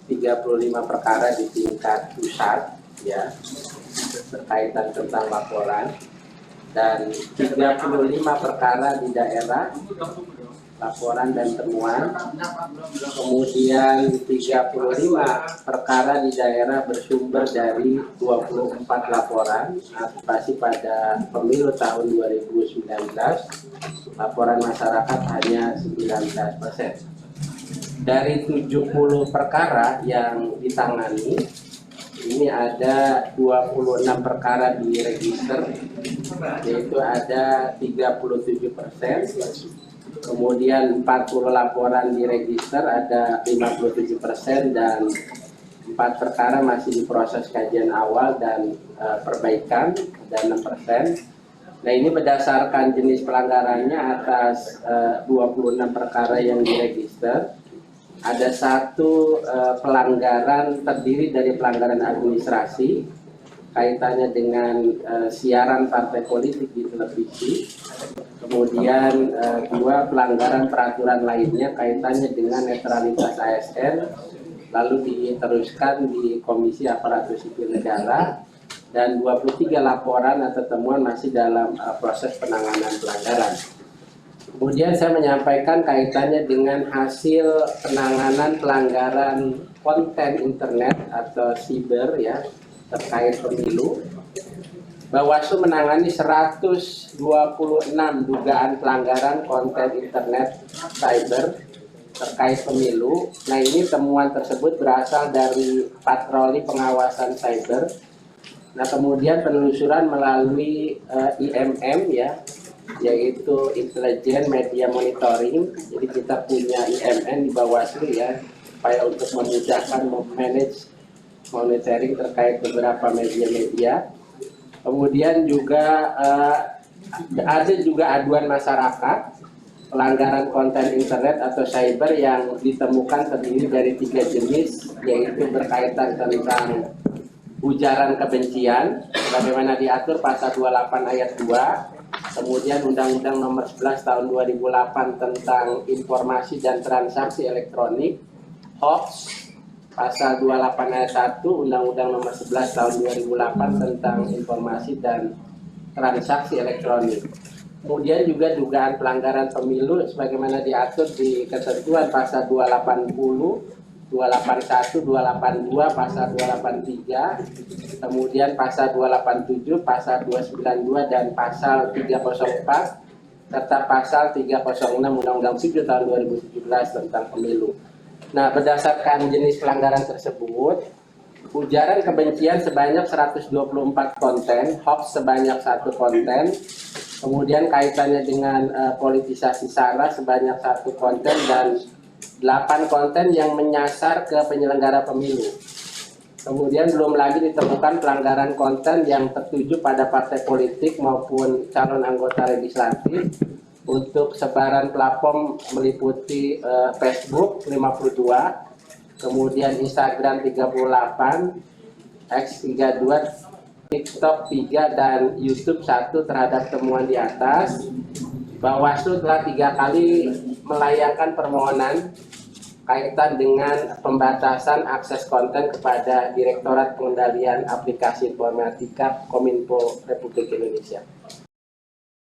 35 perkara di tingkat pusat ya berkaitan tentang laporan, dan 35 perkara di daerah laporan dan temuan. Kemudian 35 perkara di daerah bersumber dari 24 laporan aktivasi pada pemilu tahun 2019. Laporan masyarakat hanya 19%. Dari 70 perkara yang ditangani, ini ada 26 perkara di register, yaitu ada 37%. Kemudian 40 laporan di register, ada 57%, dan 4 perkara masih diproses kajian awal dan perbaikan, ada 6%. Nah, ini berdasarkan jenis pelanggarannya. Atas 26 perkara yang diregister, ada satu pelanggaran terdiri dari pelanggaran administrasi kaitannya dengan siaran partai politik di televisi. Kemudian 2 pelanggaran peraturan lainnya kaitannya dengan netralitas ASN, lalu diteruskan di Komisi Aparatur Sipil Negara, dan 23 laporan atau temuan masih dalam proses penanganan pelanggaran. Kemudian saya menyampaikan kaitannya dengan hasil penanganan pelanggaran konten internet atau siber ya terkait pemilu. Bawaslu menangani 126 dugaan pelanggaran konten internet cyber terkait pemilu. Nah, ini temuan tersebut berasal dari patroli pengawasan cyber. Nah, kemudian penelusuran melalui IMM ya, yaitu Intelijen Media Monitoring. Jadi kita punya IMN di Bawaslu ya, supaya untuk memudahkan memanage monitoring terkait beberapa media-media. Kemudian juga ada juga aduan masyarakat pelanggaran konten internet atau cyber yang ditemukan terdiri dari 3 jenis, yaitu berkaitan tentang ujaran kebencian sebagaimana diatur pasal 28 ayat 2, kemudian Undang-Undang Nomor 11 Tahun 2008 tentang informasi dan transaksi elektronik, hoax, pasal 28 ayat 1 Undang-Undang Nomor 11 Tahun 2008 tentang informasi dan transaksi elektronik. Kemudian juga dugaan pelanggaran pemilu sebagaimana diatur di ketentuan pasal 280, 281, 282, pasal 283, kemudian pasal 287, pasal 292 dan pasal 304 serta pasal 306 Undang-Undang 7 tahun 2017 tentang pemilu. Nah, berdasarkan jenis pelanggaran tersebut, ujaran kebencian sebanyak 124 konten, hoax sebanyak 1 konten, kemudian kaitannya dengan politisasi SARA sebanyak 1 konten, dan 8 konten yang menyasar ke penyelenggara pemilu. Kemudian belum lagi ditemukan pelanggaran konten yang tertuju pada partai politik maupun calon anggota legislatif untuk sebaran platform meliputi Facebook 52, kemudian Instagram 38, X 32, TikTok 3, dan YouTube 1 terhadap temuan di atas. Bawaslu telah 3 kali melayangkan permohonan kaitan dengan pembatasan akses konten kepada Direktorat Pengendalian Aplikasi Informatika Kominfo Republik Indonesia.